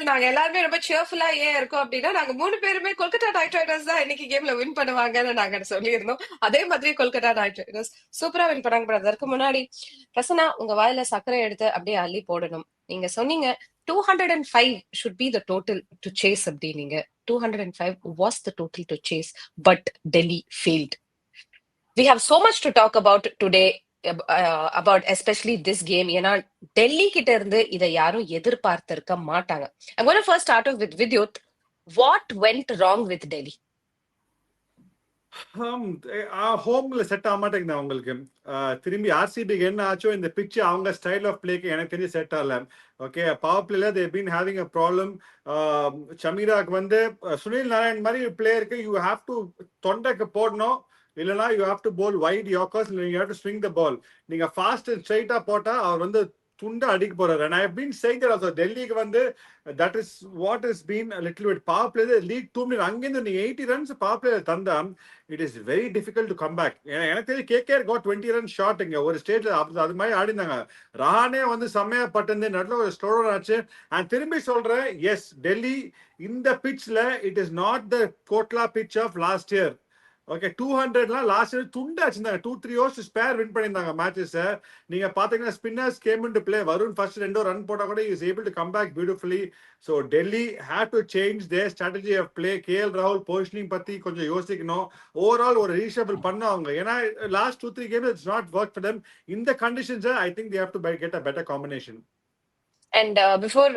நாங்க எல்லாருமே ரொம்ப சியர்ஃபுல்லா ஏன் இருக்கோம் அப்படின்னா, நாங்க 3 பேருமே கொல்கத்தா நைட் ரைடர்ஸ் தான் இன்னைக்கு கேம்ல வின் பண்ணுவாங்கன்னு நாங்க சொல்லியிருந்தோம். அதே மாதிரி கொல்கத்தா நைட் ரைடர்ஸ் சூப்பரா வின் பண்ணாங்க. பட் அதற்கு முன்னாடி பிரசன்னா உங்க வாயில சர்க்கரை எடுத்து அப்படியே அள்ளி போடணும். நீங்க சொன்னீங்க 205 should be the total to chase அப்படின்னீங்க. 205 was the total to chase, but Delhi failed. We have so much to talk about today about especially this game. ஏன்னா டெல்லி கிட்ட இருந்து இதை யாரும் எதிர்பார்த்திருக்க மாட்டாங்க. I'm going to first start off with Vidyut. What went wrong with Delhi? ஹோம்ல set ஆக மாட்டேங்குது அவங்களுக்கு. திரும்பி ஆர்சிபிக்கு என்ன ஆச்சோ இந்த பிச்சு அவங்க ஸ்டைல் ஆஃப் பிளேக்கு எனக்கு தெரிஞ்சு செட் ஆகல. ஓகே, பவர் பிளேல they been having a problem. ஷமீராக்கு வந்து சுனில் நாராயண் மாதிரி பிளேயருக்கு யூ ஹாவ் டு தொண்டைக்கு போடணும், இல்லைனா you have to bowl wide yorkers, you have to swing the ball. நீங்க ஃபாஸ்ட் அண்ட் ஸ்ட்ரைட்டா போட்டா அவர் வந்து துண்டை அடிக்க போறாரு. And I have been saying that also. டெல்லிக்கு வந்து that is what has been a little bit power play league 2 minutes அங்கிருந்து நீங்க 80 runs power play தந்தா it is very difficult to come back. எனக்கு தெரிஞ்சு KKR got 20 runs shot இங்க ஒரு ஸ்டேஜ்ல அது மாதிரி ஆடினாங்க. ரஹானே வந்து செம்மையா பட்டு நடுல ஒரு ஸ்லோவர் ஆச்சு. அண்ட் திரும்பி சொல்றேன், எஸ் டெல்லி இந்த பிட்ச்ல it is not the Kotla pitch of last year. Okay, 200லாம் லாஸ்ட் இயர் துண்டா வச்சிருந்தாங்க. 2-3 ஓவர்ஸ் ஸ்பேர் வின் பண்ணியிருந்தாங்க மேட்சஸ். நீங்க பாத்தீங்கன்னா spinners came into play. Varun first 2 run போட்டா கூட is able to come back beautifully. So Delhi have to change their strategy of play. KL ராகுல் positioning பத்தி கொஞ்சம் யோசிக்கணும். ஓவரால் ஒரு ரீஷபிள் பண்ணுவாங்க. ஏன்னா last 2-3 games it's not work for them. இந்த conditions I think they have to get a better combination. And before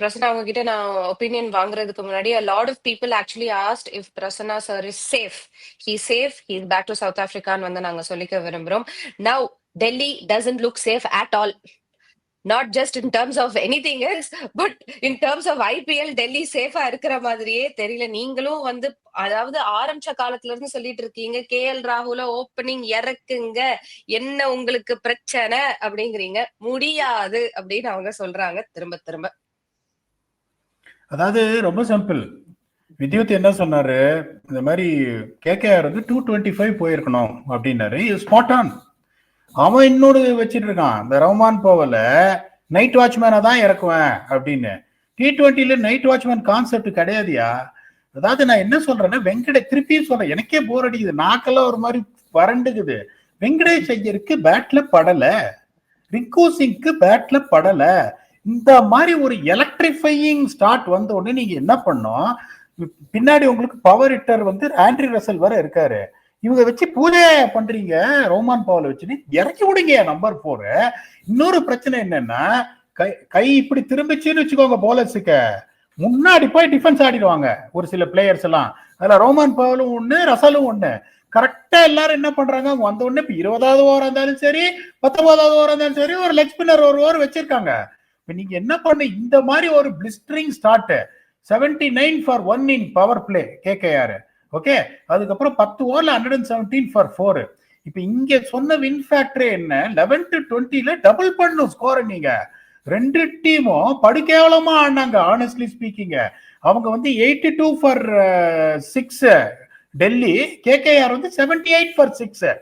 Prasanna உங்ககிட்ட நான் opinion வாங்குறதுக்கு முன்னாடி, a lot of people actually asked if Prasanna sir is safe. He's safe. He's back to South Africa ன்னு வந்து நாங்க சொல்லிக்க விரும்புறோம். Now Delhi doesn't look safe at all. Not just in terms of anything else, but in terms of IPL, Delhi சேஃபா இருக்கிற மாதிரியே தெரியல. நீங்களும் வந்து அதாவது ஆரம்பிச்ச காலத்துல இருந்து சொல்லிட்டு இருக்கீங்க KL ராகுல ஓப்பனிங் இறக்குங்க, என்ன உங்களுக்கு பிரச்சனை அப்படிங்கிறீங்க. முடியாது அப்படின்னு அவங்க சொல்றாங்க திரும்ப திரும்ப. அதாவது ரொம்ப சிம்பிள். வித்யுத் என்ன சொன்னாரு, இந்த மாதிரி KKR வந்து 225 போயிருக்கணும் அப்படின்னாரு. Spot on. அவன் இன்னொரு வச்சிட்டு இருக்கான், இந்த ரஹ்மான் பவல நைட் வாட்ச்மேனை தான் இறக்குவேன் அப்படின்னு. T20ல நைட் வாட்ச்மேன் கான்செப்ட் கிடையாதுயா. அதாவது நான் என்ன சொல்றேன்னா, திருப்பியும் சொல்றேன், எனக்கே போர் அடிக்குது, நாக்கெல்லாம் ஒரு மாதிரி வறண்டுக்குது. வெங்கடேஷ் ஐயருக்கு பேட்ல படல, ரிங்கு சிங்க்கு பேட்ல படல. இந்த மாதிரி ஒரு எலக்ட்ரிஃபையிங் ஸ்டார்ட் வந்த உடனே நீங்க என்ன பண்ணோம், பின்னாடி உங்களுக்கு பவர் ஹிட்டர் வந்து ஆண்ட்ரி ரசல் வர இருக்காரு. இவங்க வச்சு பூஜை பண்றீங்க, ரோமான் பவலை வச்சு இறக்கி விடுங்க நம்பர் 4. இன்னொரு பிரச்சனை என்னன்னா, கை இப்படி திரும்பிச்சுன்னு வச்சுக்கோங்க, போலர்ஸுக்கு முன்னாடி போய் டிஃபென்ஸ் ஆடிடுவாங்க ஒரு சில பிளேயர்ஸ் எல்லாம். அதுல ரோமான் பவலும் ஒண்ணு, ரசலும் ஒண்ணு. கரெக்டா எல்லாரும் என்ன பண்றாங்க, வந்த உடனே இப்ப 20வது ஓவரா இருந்தாலும் சரி, 19வது ஓவரா இருந்தாலும் சரி, ஒரு லெக் ஸ்பின்னர் ஒரு ஓவர் வச்சிருக்காங்க. இப்ப நீங்க என்ன பண்ண, இந்த மாதிரி ஒரு blistering start. 79 for 1 in power play KKR. Okay, அதுக்கப்புறம் 10 ஓவர்ல 117 for 4. இப்ப இங்க சொன்ன வின் ஃபேக்டர் என்ன, 11 to 20ல டபுள் பண்ணும் ஸ்கோர். நீங்க ரெண்டு டீமும் படுகேவலமா ஆனாங்க. ஆனஸ்ட்லி ஸ்பீக்கிங், அவங்க வந்து 82 for 6 டெல்லி, KKR வந்து 78 for 6.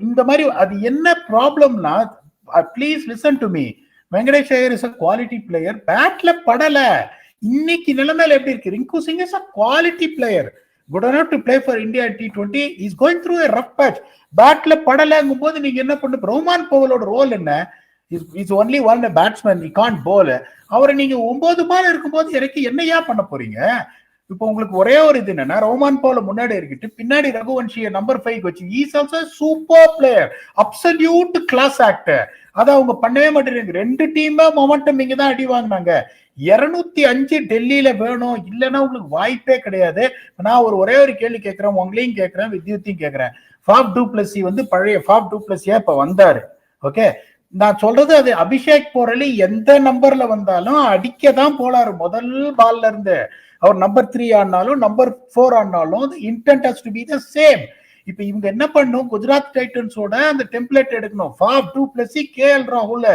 இந்த மாதிரி அது என்ன ப்ராப்ளம்னா, please listen to me, Venkatesh Iyer is a quality player, பேட்ல படல. இன்னைக்கு நிலைமையில எப்படி இருக்கு, Rinku Singh is a quality player, good enough to play for India T20. is going through a rough patch. பேட்ல படலங்கும் போது நீங்க என்ன பண்ணு, ரோமான் பவலோட ரோல் என்ன, is only one batsman, he can't bowl. அவரை நீங்க 9 பால் இருக்கும்போது இறக்கி என்னையா பண்ண போறீங்க? இப்போ உங்களுக்கு ஒரே ஒரு இது என்னன்னா, ரோமான் பவல முன்னாடி இருக்கிட்டு பின்னாடி ரகுவன்ஷிய நம்பர் 5 வச்சு, is also super player, absolute class actor. அதை அவங்க பண்ணவே மாட்டேங்கிறாங்க. ரெண்டு டீமே மொமெண்டம் இங்க தான் அடி வாங்கினாங்க. 205 டெல்லியில வேணும், இல்லைன்னா உங்களுக்கு வாய்ப்பே கிடையாது. நான் ஒரே ஒரு கேள்வி கேட்கிறேன், உங்களையும் கேட்கிறேன், வித்யுத்தையும் கேட்கிறேன். ஃபாஃப் டு பிளஸி வந்து பழைய ஃபாஃப் டு பிளஸியா இப்ப வந்தாரு. ஓகே, நான் சொல்றது அது அபிஷேக் போரலி எந்த நம்பர்ல வந்தாலும் அடிக்க தான் போலாரு முதல் பால்ல இருந்து. அவர் நம்பர் 3 ஆனாலும் நம்பர் 4 ஆனாலும் intent has to be the same. இப்ப இவங்க என்ன பண்ணும், குஜராத் டைட்டன்ஸோட அந்த டெம்ப்ளேட் எடுக்கணும். ஃபாஃப் டு பிளஸி, KL ராகுல்,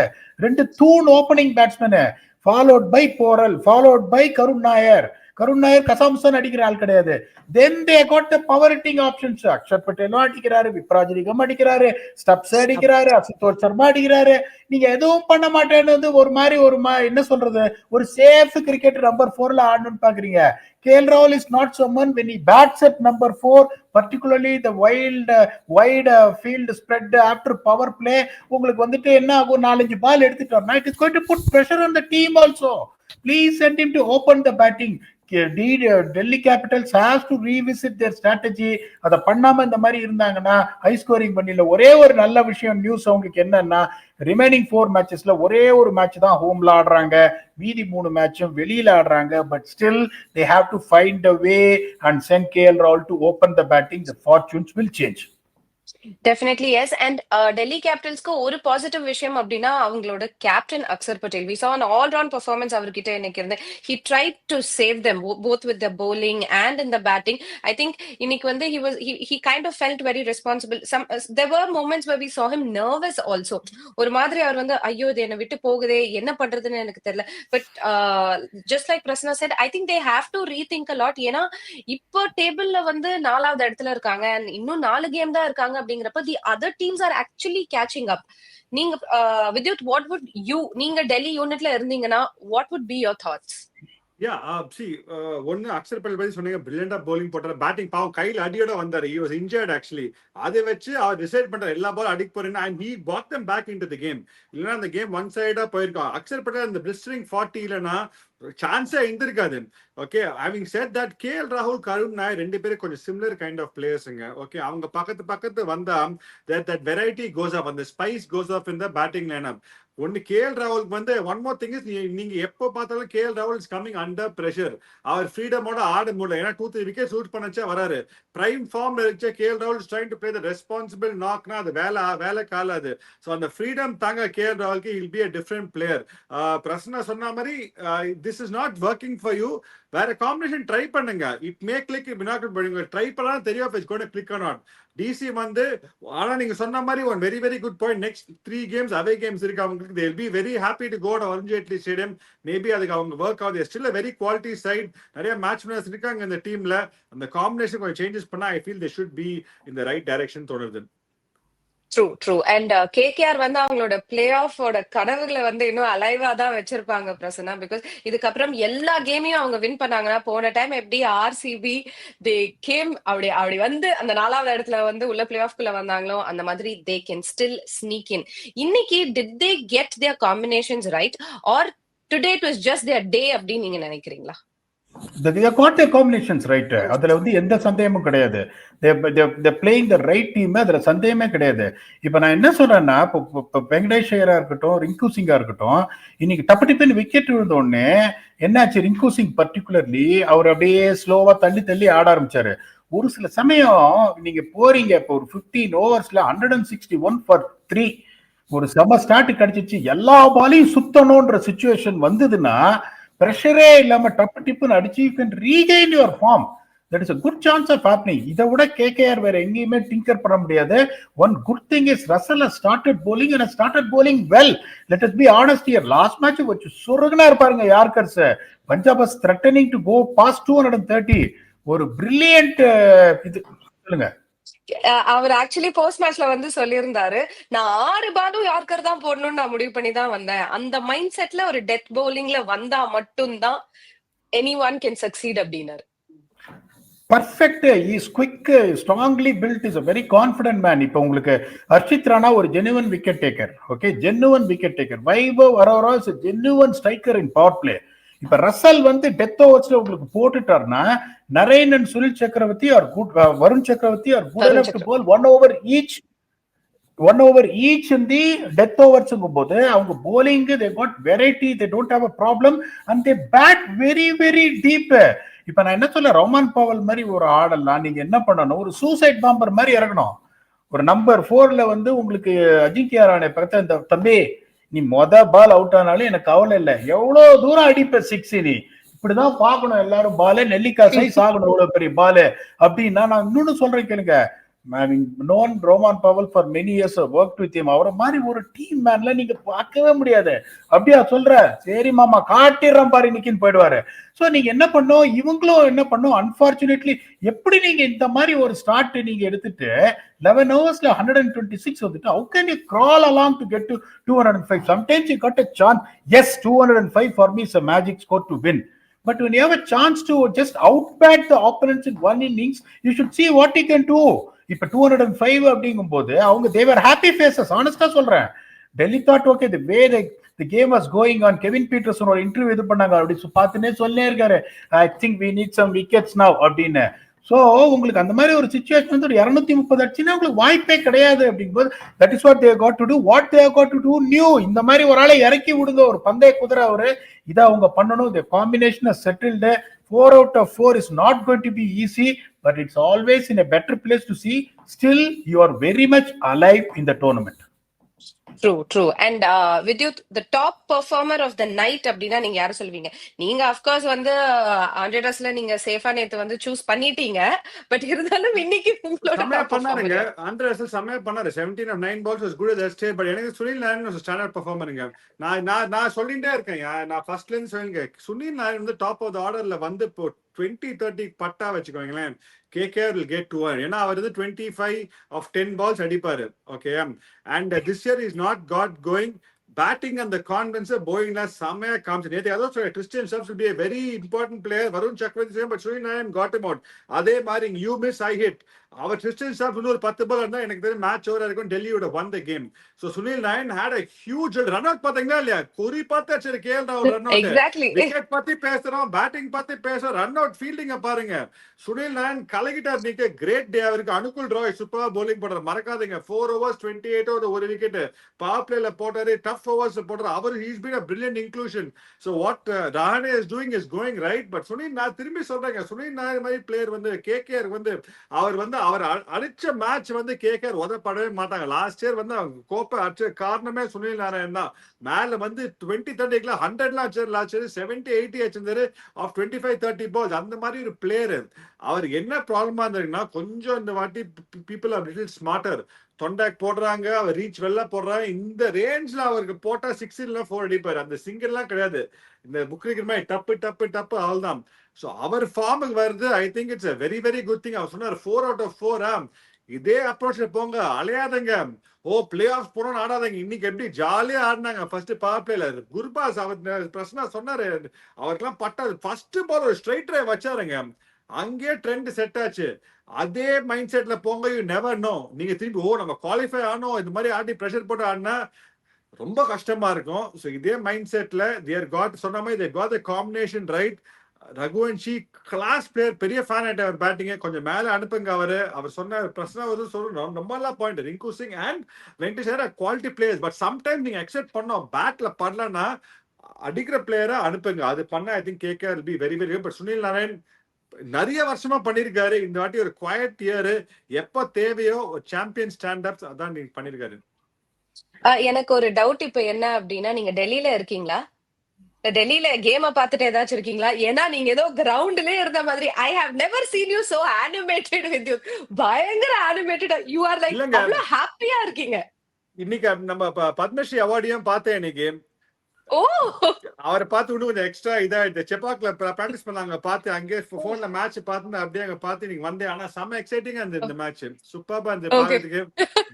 ரெண்டு தூண் opening batsman, followed by Poral, followed by Karun Nair. Karun Nair கசாம்சன் அடிக்கிற ஆள் கிடையாது. Then they got the power hitting options. Axar பட்டேலும் அடிக்கிறாரு, விப்ராஜ்ரிகம் அடிக்கிறாரு, ஸ்டப்ஸ் அடிக்கிறாரு, அசுதோஷ் சர்மா அடிக்கிறாரு. நீங்க எதுவும் பண்ண மாட்டேன்னு ஒரு மாதிரி என்ன சொல்றது, ஒரு சேஃப் கிரிக்கெட் நம்பர் 4ல ஆடணும்னு பாக்குறீங்க. KL Rahul is not someone when he bats at number 4, particularly the wide field spread after power play, உங்களுக்கு வந்துட்டு என்ன ஆகும், 4-5 பால் எடுத்துட்டோம்னா it is going to put pressure on the team also. Please send him to open the batting. Delhi Capitals has to revisit their strategy. அத பண்ணாம இந்த மாதிரி இருந்தாங்கன்னா ஹை ஸ்கோரிங் பண்ணில. ஒரே ஒரு நல்ல விஷயம் நியூஸ் அவங்களுக்கு என்னன்னா, ரிமைனிங் 4 மேட்சஸ்ல ஒரே ஒரு மேட்ச் தான் ஹோம்ல ஆடுறாங்க, மீதி 3 மேட்சும் வெளியில ஆடுறாங்க. But still they have to find a way and send KL Rahul to open the batting. The fortunes will change. Definitely yes. And Delhi Capitals க்கு ஒரு பாசிட்டிவ் விஷயம் அப்படின்னா அவங்களோட captain Akshar Patel. We saw an all round performance அவர்கிட்ட இன்னைக்கு இருந்து. He tried to save them both with the bowling and in the batting. I think இன்னைக்கு வந்து he kind of felt very responsible. There were moments where we saw him nervous also. ஒரு மாதிரி அவர் வந்து ஐயோ இது என்ன விட்டு போகுதே, என்ன பண்றதுன்னு எனக்கு தெரியல. But just like Prasanna said, I think they have to rethink a lot. ஏன்னா இப்போ டேபிள்ல வந்து 4வது இடத்துல இருக்காங்க, இன்னும் 4 கேம் தான் இருக்காங்க. அப்படிங்கிறப்ப the other teams are actually catching up. நீங்க Vidyut, what would நீங்க டெல்லி யூனிட்ல இருந்தீங்கன்னா what would be your thoughts? ஒன்னு அக்ஷர் பட்டேல் பத்தி சொன்னீங்க, பிரில்லியண்டா bowling போட்டாரு, பேட்டிங் பாவம் கையில அடியோட வந்தாரு. he was injured actually. அதை வச்சு அவர் டிசைட் பண்றாரு எல்லா பால் அடிக்க போறேன்னு, and he brought them back into the game. இல்லைன்னா அந்த கேம் ஒன் சைடா போயிருக்கும். அக்ஷர் பட்டேல் அந்த பிளிஸ்டரிங் 40 இல்லைன்னா சான்ஸே இருந்திருக்காது. Okay, having set that KL Rahul, கருண் நாயர் 2 பேரும் கொஞ்சம் சிமிலர் கைண்ட் ஆஃப் பிளேயர்ஸுங்க. ஓகே, அவங்க பக்கத்து வந்தா that variety goes up, அந்த spice goes up in the batting lineup. ஒன்னு KL Rahul வந்து ஒன் மோர் திங் இஸ், நீங்க எப்போ பார்த்தாலும் KL Rahul is coming under pressure. அவர் ஃப்ரீடமோட ஆட முடியல. ஏன்னா 2-3 விக்கெட் ஷூட் பண்ணச்சா வராரு. பிரைம் ஃபார்ம்ல இருக்க KL Rahul is trying to play the responsible knockனா அது வேலை காலாது. ஸோ அந்த ஃப்ரீடம் தாங்க KL Rahulக்கு, he'll be a different player. Prasanna சொன்ன மாதிரி this is not working for you. வேற காம்பினேஷன் ட்ரை பண்ணுங்க. It may click, it not பண்ணுங்க. ட்ரை பண்ணாலும் தெரியும் if it's going to click or not. DC வந்து ஆனா நீங்க சொன்ன மாதிரி one very very good point. Next 3 games away games இருக்கு அவங்களுக்கு. they will be very happy to go to Arun Jaitley Stadium. Maybe அதுக்கு அவங்க ஒர்க் ஆகுது. Still a very quality side. நிறைய மேட்ச் வினர்ஸ் இருக்காங்க இந்த டீம்ல. அந்த காம்பினேஷன் கொஞ்சம் சேஞ்சஸ் பண்ணா I feel they should be in the right direction தோணுது. ட்ரூ. அண்ட் KKR வந்து அவங்களோட பிளே ஆஃபோட கனவுகளை வந்து இன்னும் அலைவா தான் வச்சிருப்பாங்க பிரசன்னா. பிகாஸ் இதுக்கப்புறம் எல்லா கேமையும் அவங்க வின் பண்ணாங்கன்னா, போன டைம் எப்படி RCB தே கேம் அப்படி வந்து அந்த 4வது இடத்துல வந்து உள்ள பிளே ஆஃப் குள்ள வந்தாங்களோ, அந்த மாதிரி they can still sneak in. இன்னைக்கு did they get their combinations right, or today it was just their day அப்படின்னு நீங்க நினைக்கிறீங்களா? They have got their combinations right. அதுல வந்து எந்த சந்தேகமும் கிடையாது. they playing the right team. அதுல சந்தேகமே கிடையாது. இப்ப நான் என்ன சொல்றேன்னா, வெங்கடேஷ் ஐயரா இருக்கட்டும், ரிங்கு சிங்கா இருக்கட்டும், இன்னைக்கு டப்பு விக்கெட் விழுந்த உடனே என்னாச்சு, ரிங்கு சிங் பர்டிகுலர்லி அவர் அப்படியே ஸ்லோவா தள்ளி ஆட ஆரம்பிச்சாரு. ஒரு சில சமயம் நீங்க போறீங்க, இப்போ ஒரு 15 ஓவர்ஸ்ல 161 for 3 ஒரு செம ஸ்டார்ட் கிடைச்சிச்சு, எல்லா பாலையும் சுத்தணும்ன்ற சிச்சுவேஷன் வந்ததுன்னா, பிரஷரே இல்லாம டிப்புன்னு அடிச்சு you can regain your form. That is a good chance of happening. இதை விட KKR வேற எங்கேயுமே டிங்கர் பண்ண முடியாது. One good thing is Russell has started bowling and has started bowling well. Let us be honest here. Last match வச்சு சுருகனா இருப்பாருங்க yorkers. Punjab was threatening to go past 230. ஒரு brilliant இது சொல்லுங்க. அவர் ஆக்சுவலி போஸ்ட் மேட்ச்ல வந்து சொல்லியிருந்தாரு, நான் 6 பாலும் யார்கர் தான் போடணும்னு நான் முடிவு பண்ணி தான் வந்தேன். அந்த மைண்ட் செட்ல ஒரு டெத் பவுலிங்ல வந்தா மட்டும்தான் anyone can succeed அப்படின்னாரு. Perfect. Is quick, strongly built, is a very confident man. இப்போ உங்களுக்கு ஹர்ஷித் ராணா ஒரு genuine wicket taker. Okay, genuine wicket taker. Vaibhav Arora is a genuine striker in power play. இப்ப ரசல் வந்து டெத் ஓவர்ஸ்ல உங்களுக்கு போட்டுட்டாருன்னா, நரேன் அண்ட் சுனில் சக்கரவர்த்தி are good, Varun Chakravarthy are good enough to bowl 1 over each in the death overs போது அவங்க bowling they got variety, they don't have a problem and they bat very very deep. இப்ப நான் என்ன சொல்ல, ரோமான் பவல் மாதிரி ஒரு ஆடலாம் நீங்க என்ன பண்ணணும், ஒரு சூசைட் பாம்பர் மாதிரி இறங்கணும். ஒரு நம்பர் 4ல வந்து உங்களுக்கு அஜிங்கியா ராணே பக்கத்துல இந்த தம்பி நீ பால் அவுட் ஆனாலும் எனக்கு கவலை இல்லை, எவ்வளவு தூரம் அடிப்ப 6 நீ இப்படிதான் பாக்கணும். எல்லாரும் பாலே நெல்லிக்காய் சைஸ் ஆகணும், எவ்வளவு பெரிய பாலு அப்படின்னா. நான் இன்னொன்னு சொல்றேன் கேளுங்க, having known Roman Powell for many years, worked with him, அவரை மாதிரி ஒரு டீம் மேன்ல நீங்க பார்க்கவே முடியாது. அப்படியா சொல்ற, சரி மாமா காட்டிடுறோம் பாரு இன்னைக்குன்னு போயிடுவாரு. ஸோ நீங்க என்ன பண்ணும், இவங்களும் என்ன பண்ணும், அன்பார்ச்சுனேட்லி எப்படி நீங்க இந்த மாதிரி ஒரு ஸ்டார்ட் நீங்க எடுத்துட்டு 11 ஓவர்ஸ்ல 126 வந்துட்டு how can you crawl along to get to 205? Sometimes you got a chance. Yes, 205 for me is a magic score to win. But when you have a chance to just outbat the opponents in one innings, you should see what he can do. இப்ப 205 அப்படிங்கும் போது அவங்க they were happy faces. honestly சொல்றேன், Delhi thought okay the way the game was going on. Kevin Pietersen ஒரு interview இது பண்ணாங்க, அப்படி பார்த்துனே சொல்லே இருக்காரு, I think we need some wickets now அப்படின்னு. ஸோ உங்களுக்கு அந்த மாதிரி ஒரு சிச்சுவேஷன் வந்து ஒரு 230 அடிச்சுன்னா உங்களுக்கு வாய்ப்பே கிடையாது. அப்படிங்கும்போது that is what they got to to, what they got to to new. இந்த மாதிரி ஒரு ஆளை இறக்கி விடுங்க, ஒரு பந்தய குதிரை அவரு, இதை அவங்க பண்ணணும். The combination is settled. 4 out of 4 is not going to be easy, but it's always in a better place to see. Still, you are very much alive in the tournament. True. And Vidyut, the top performer of the night அப்படின்னா நீங்க யாரை சொல்வீங்க? நீங்க of course வந்து 100ல நீங்க சேஃபா நேத்து வந்து சூஸ் பண்ணிட்டீங்க, பட் இருந்தாலும் இன்னைக்கு உங்களோட செமையா பண்ணாருங்க. 100 செமையா பண்ணாரு. 17 of 9 balls was good as that stage. But எனக்கு சுனில் நாராயண் ஒரு ஸ்டாண்டர்ட் பெர்ஃபார்மருங்க. நான் சொல்லிட்டே இருக்கேன், நான் ஃபர்ஸ்ட்ல இருந்து சொல்லுங்க, சுனில் நாராயண் வந்து டாப் ஆஃப் த ஆர்டர்ல வந்து இப்போ 20-30 பட்டா வச்சுக்கோங்களேன், KKR will get to her. ஏன்னா அவர் வந்து 25 of 10 balls அடிப்பாரு. Okay, and this year is not got going batting அந்த கான்ஃபிடன்ஸ் போயிங்ல செம்மையா காமிச்சு. நேற்று அதான் சொல்றேன், கிறிஸ்டியன் ஷெல்ஃப் will be a very important player. Varun Chakravarthy same, but Sunil Narine got him out. அதே மாதிரி யூ மிஸ் ஐ ஹிட். அவர் கிறிஸ்டியன் ஷெல்ஃப் இன்னொரு 10 பால் இருந்தா எனக்கு தெரியும் மேட்ச் ஓவரா இருக்கும், Delhi would have won the game. So Sunil Narayan had a huge run out. பாத்தீங்களா இல்லையா, குறி பார்த்து சரி கேஎல் ராகுல் ரன் அவுட். எக்ஸாக்ட்லி விக்கெட் பத்தி பேசுறோம், பேட்டிங் பத்தி பேசுறோம், ரன் அவுட் ஃபீல்டிங்க பாருங்க. சுனில் நாராயண் கலகிட்டார். நீங்க கிரேட் டே அவருக்கு. அனுகுல் ராய் சூப்பரா bowling போடுறாரு, மறக்காதீங்க. 4 overs 28 over ஒரு விக்கெட் பவர் பிளேல போட்டாரு, டஃப் ஓவர்ஸ் போட்டாரு. அவர் he's been a brilliant inclusion. So what Rahane is doing is going right. But Sunil, நான் திரும்பி சொல்றேங்க, சுனில் நாராயண் மாதிரி பிளேயர் வந்து KKR வந்து அவர் அடிச்ச மேட்ச் வந்து KKR உதப்படவே மாட்டாங்க. லாஸ்ட் இயர் வந்து அவங்க கோப்பை அடிச்ச காரணமே சுனில் நாராயண் தான். மேல வந்து 20-30 100 லாஸ்ட் இயர் 70-80 வச்சிருந்தாரு ஆஃப் 25-30 balls. அந்த மாதிரி ஒரு பிளேயர். அவர் என்ன ப்ராப்ளமா இருந்தாருன்னா, கொஞ்சம் இந்த வாட்டி பீப்புள் ஆர் லிட்டில் ஸ்மார்ட்டர். தொண்டாக் போடுறாங்க, அவர் ரீச் வெல்ல போடுறாங்க. இந்த ரேஞ்ச்ல அவருக்கு போட்டா 6 இல்ல 4 அடிப்பாரு. அந்த சிங்கிள் எல்லாம் கிடையாது. இந்த புக் கிரிக்கெட் மாதிரி டப்பு அவள்தான். ஸோ அவர் ஃபார்முக்கு வருது. I think it's a very very good thing. அவர் சொன்னார் 4 out of 4. இதே அப்ரோச்ல போங்க, அலையாதங்க. பிளே ஆஃப் போனோம்னு ஆடாதங்க. இன்னைக்கு எப்படி ஜாலியா ஆடினாங்க ஃபர்ஸ்ட் பவர் பிளேல. குர்பாஸ் அவர் பிரச்சனை சொன்னாரு, அவருக்கெல்லாம் பட்டாது. ஃபர்ஸ்ட் பால் ஒரு ஸ்ட்ரைட் டிரைவ் வச்சாருங்க, அங்கே ட்ரெண்ட் செட் ஆச்சு. அதே மைண்ட் செட்ல போங்க. யூ நெவர் நோ, நீங்க திரும்பி நம்ம குவாலிஃபை ஆனோம் இந்த மாதிரி ஆடி பிரஷர் போட்டு ஆடினா ரொம்ப கஷ்டமா இருக்கும். ஸோ இதே மைண்ட் செட்ல தேர் காட் சொன்ன மாதிரி they got the combination right. Raghuvanshi class player, பெரிய ஃபேன் ஆயிட்ட அவர் பேட்டிங்க. கொஞ்சம் மேல அனுப்புங்க. அவர் சொன்ன பிரச்சனை வந்து சொல்லணும் ரொம்ப நல்லா point. Rinku Singh and Venkatesh Iyer quality players. But sometime நீங்க அக்செப்ட் பண்ணோம், பேட்ல பண்ணலன்னா அடிக்கிற பிளேயரா அனுப்புங்க. அது பண்ண I think KKR will be very very good. But Sunil Narayan நிறைய வருஷமா பண்ணிருக்காரு. இந்த வாட்டி ஒரு குவாய்ட் இயர், எப்ப தேவையோ ஒரு சாம்பியன் ஸ்டாண்ட் அப்ஸ் அதான் நீங்க பண்ணிருக்காரு. எனக்கு ஒரு டவுட் இப்ப என்ன அப்படின்னா, நீங்க டெல்லியில இருக்கீங்களா? டெல்லியில கேம பாத்துட்டு ஏதாச்சும் இருக்கீங்களா? ஏன்னா நீங்க ஏதோ கிரவுண்ட்லயே இருந்த மாதிரி. I have never seen you so animated with you. பயங்கர அனிமேட்டட். யூ ஆர் லைக் அவ்வளவு ஹாப்பியா இருக்கீங்க. இன்னைக்கு நம்ம பத்மஸ்ரீ அவார்டையும் பார்த்தேன் இன்னைக்கு. ஓ, அவரை பார்த்து இன்னும் கொஞ்சம் எக்ஸ்ட்ரா இதாயிடுச்சு. செப்பாக்ல பிராக்டிஸ் பண்ணாங்க, பார்த்து அங்கே போன்ல மேட்ச் பார்த்து அப்படியே அங்க பார்த்து நீங்க வந்தேன். ஆனா செம்ம எக்ஸைட்டிங்கா இருந்தது இந்த மேட்ச். சூப்பரா இருந்தது பாக்கிறதுக்கு.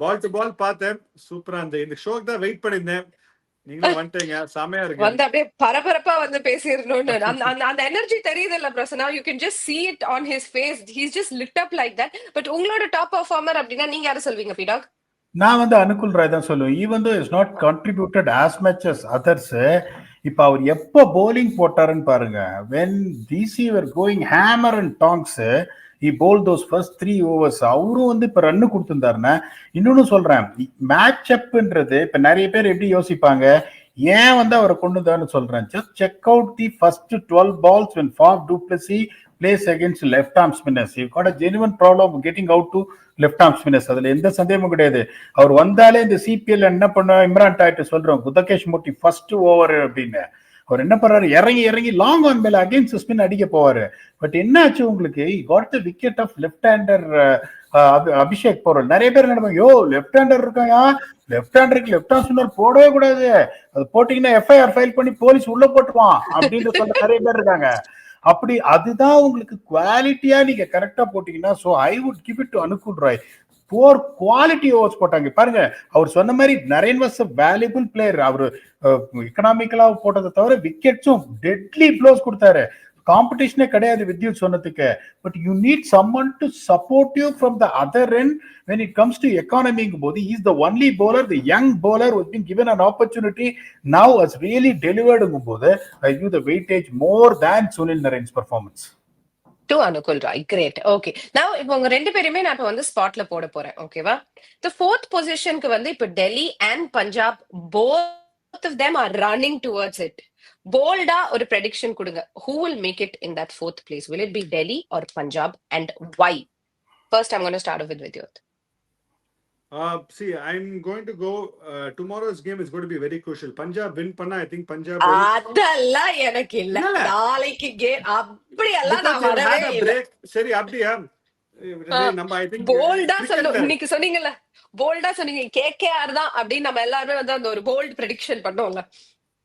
பால் டு பால் பார்த்தேன், சூப்பரா இருந்தது. இந்த ஷோக்கு தான் வெயிட் பண்ணிருந்தேன், நீங்களும் வந்துட்டீங்க. செமையா இருக்கு. வந்து அப்படியே பரபரப்பா வந்து பேசிடணும்னு அந்த எனர்ஜி தெரியுது இல்ல Prasanna? You can just see it on his face. He's just lit up like that. But உங்களோட டாப் பெர்ஃபார்மர் அப்படின்னா நீங்க யாரை சொல்வீங்க பீடாக்? நான் வந்து அனுகுல் ராய் தான் சொல்லுவேன். Even though is not contributed as much as others. இப்போ அவர் எப்போ bowling போட்டாருன்னு பாருங்க. when DC were going hammer and tongs, he bowled those first 3 overs. அவரும் வந்து இப்ப ரன்னு கொடுத்திருந்தாருன்னா. இன்னொன்னு சொல்றேன், மேட்ச் அப்ன்றது இப்ப நிறைய பேர் எப்படி யோசிப்பாங்க, ஏன் வந்து அவரை கொண்டு வந்தாருன்னு சொல்றேன். Just check out the first 12 balls when Faf du Plessis plays against left arm spinners. You've got a genuine problem of getting out to left arm spinners. அதுல எந்த சந்தேகமும் கிடையாது. அவர் வந்தாலே இந்த சிபிஎல் என்ன பண்ண, இம்ரான் டாய்ட்டு சொல்றோம், குதகேஷ் மூட்டி ஃபர்ஸ்ட் ஓவர் அப்படின்னு. அவர் என்ன பண்றாரு, இறங்கி லாங் ஆன் மேல அகைன்ஸ்ட் ஸ்பின் அடிக்க போவாரு. பட் என்ன ஆச்சு உங்களுக்கு, got the wicket of left hander Abhishek Porel நிறைய பேர் நினைப்பாங்க, யோ லெப்ட் ஹேண்டர் இருக்காயா, லெப்ட் ஹேண்டருக்கு லெப்ட் ஹேண்ட் ஸ்பின்னர் போடவே கூடாது, அது போட்டீங்கன்னா எஃப்ஐஆர் ஃபைல் பண்ணி போலீஸ் உள்ள போட்டுவான் அப்படின்னு சொல்ல நிறைய பேர் இருக்காங்க. அப்படி அதுதான் உங்களுக்கு குவாலிட்டியா நீங்க கரெக்டா போட்டீங்கன்னா, so I would give it to Anukul Roy. Four quality overs போட்டாங்க பாருங்க. அவர் சொன்ன மாதிரி Narine was a valuable player. அவரு எக்கனாமிக்கலா போட்டதை தவிர விக்கெட்ஸும் டெட்லி ப்ளோஸ் கொடுத்தாரு. காம்படிஷனே கிடையாது வித்யுத் சொன்னதுக்கு. But you need someone to support you from the other end when it comes to எக்கானமிங்கும் போது he is the only bowler, the young bowler who has been given an opportunity now has really delivered-ங்கும் போது I give the weightage more than Sunil Narain's performance. To Anukul Roy. Great. Okay, நான் இப்போ உங்க ரெண்டு பேருமே நான் இப்போ வந்து ஸ்பாட்ல போட போறேன். ஓகேவா? தி ஃபோர்த் பொசிஷனுக்கு வந்து இப்போ Delhi and Punjab both of them are running towards it. போல்டா ஒரு prediction கொடுங்க. Who will make it in that fourth place? Will it be Delhi or Punjab, and why? First, I'm going to start off with Vidyut. See, I'm going to go. Tomorrow's game is going to be very crucial. Punjab win panna, I think Punjab. அதெல்லாம் எனக்கு இல்ல. நாளைக்கு game அப்படி எல்லாம் நான் வரவே இல்ல. சரி அப்படியா? நம்ம I think போல்டா சொல்லுங்க. இன்னைக்கு சொன்னீங்கல்ல, போல்டா சொன்னீங்க கேகேஆர் தான் அப்படின்னு நம்ம எல்லாரும் வந்து அந்த ஒரு போல்ட் prediction பண்ணோம்ல,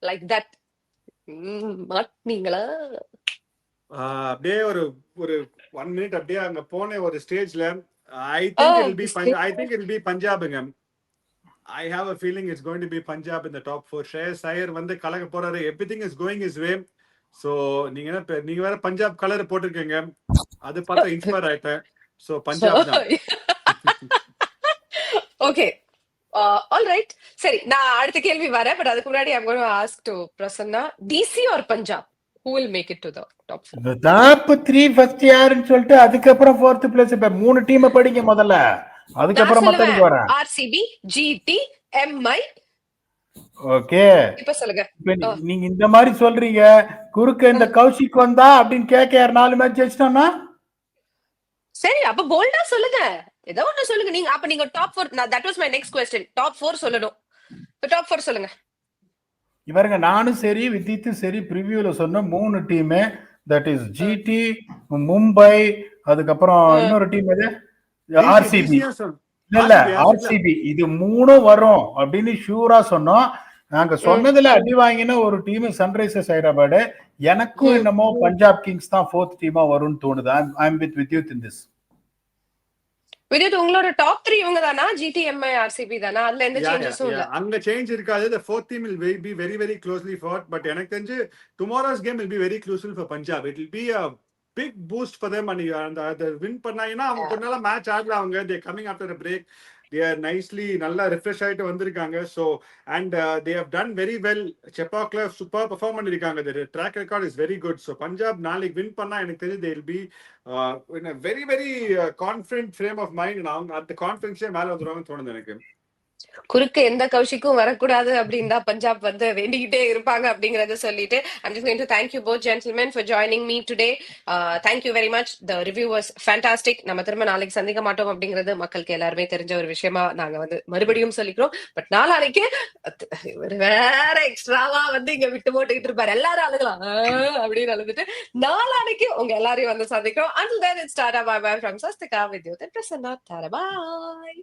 லைக் தட். மாட்டீங்களா? அப்படியே ஒரு 1 minute அப்படியே அங்க போன ஒரு ஸ்டேஜ்ல I think it will be Punjab. I have a feeling it's going to be Punjab in the top 4. Shreyas Iyer வந்து கலக்க போறாரு. Everything is going his way. So நீங்க வேற பஞ்சாப் கலர் போட்டிருக்கீங்க, அது பார்த்தா இன்ஸ்பயர் ஆயிட்டேன். So பஞ்சாப் தான். Okay, all right. சரி, நான் அடுத்த கேள்வி வரேன். பட் அதுக்கு முன்னாடி I'm going to ask to Prasanna, DC or Punjab, who will make it to the top 4? The top 3 first யாருன்னு சொல்லிட்டு அதுக்கப்புறம் 4th place. இப்ப 3 டீம் படிங்க முதல்ல, அதுக்கப்புறம் மத்ததுக்கு வரேன். RCB, GT, MI. ஓகே, இப்ப சொல்லுங்க. நீங்க இந்த மாதிரி சொல்றீங்க, குறுக்க இந்த கௌஷிக் வந்தா அப்படின்னு கேகேஆர் 4 மேட்ச் ஜெயிச்சிட்டானா, சரி அப்ப போல்டா சொல்லுங்க, ஏதோ ஒண்ணு சொல்லுங்க. நீங்க அப்ப நீங்க top 4, that was my next question. Top 4 சொல்லணும். டாப் 4 சொல்லுங்க. இவருங்க நானும் சரி வித்தித்தும் சரி ப்ரிவியூல சொன்ன 3 team, that is GT, Mumbai, அதுக்கப்புறம் இன்னொரு டீம் எது, ஆர்சிபி. இல்ல ஆர்சிபி, இது 3 வரும் அப்படின்னு ஷூரா சொன்னோம். நாங்க சொன்னதுல அடி வாங்கின ஒரு டீம் சன்ரைசர்ஸ் ஹைதராபாத். எனக்கும் என்னமோ பஞ்சாப் கிங்ஸ் தான் 4th டீமா வரும்னு தோணுது. I am with Vidyut in this. Vidyut, உங்களோட டாப் 3 இவங்க தானா? GT, MI, RCB தானா? அதுல எந்த சேஞ்சஸும் இல்ல? அங்க சேஞ்ச் இருக்காது. The fourth team will be very very closely fought, but எனக்கு தெரிஞ்சு tomorrow's game will be very crucial for Punjab. It will be a big boost for them. And the win பண்ணாங்கன்னா அவங்க கொஞ்ச நாளா மேட்ச் ஆடல. அவங்க they coming after a break. They are nicely நல்லா refresh ஆயிட்டு வந்திருக்காங்க. So and they have done very well. Chepakla super perform பண்ணிருக்காங்க. Their track record is very good. So Punjab நாளைக்கு win பண்ணா எனக்கு தெரிஞ்சு they will be in a very very confident frame of mind. அவங்க அந்த கான்ஃபிடன்ஸே மேல வந்துருவாங்கன்னு தோணுது எனக்கு. குறுக்கு எந்த கௌஷிக்கும் வரக்கூடாது அப்படின்னு தான் பஞ்சாப் வந்து வேண்டிக்கிட்டே இருப்பாங்க அப்படிங்கறத சொல்லிட்டு I'm just going to thank you both gentlemen for joining me today. Thank you very much. The review was fantastic. நம்ம திரும்ப நாளைக்கு சந்திக்க மாட்டோம் அப்படிங்கிறது மக்களுக்கு எல்லாருமே தெரிஞ்ச ஒரு விஷயமா நாங்க வந்து மறுபடியும் சொல்லிக்கிறோம். பட் நாளைக்கு வேற எக்ஸ்ட்ராவா வந்து இங்க விட்டு போட்டுக்கிட்டு இருப்பாரு, எல்லாரும் அழுகலாம் அப்படின்னு அழுதுட்டு நாளைக்கு உங்க எல்லாரையும் வந்து சந்திக்கிறோம். Until then, it's Tata bye bye from Sastika, Vidyut and Prasanna. Tara bye.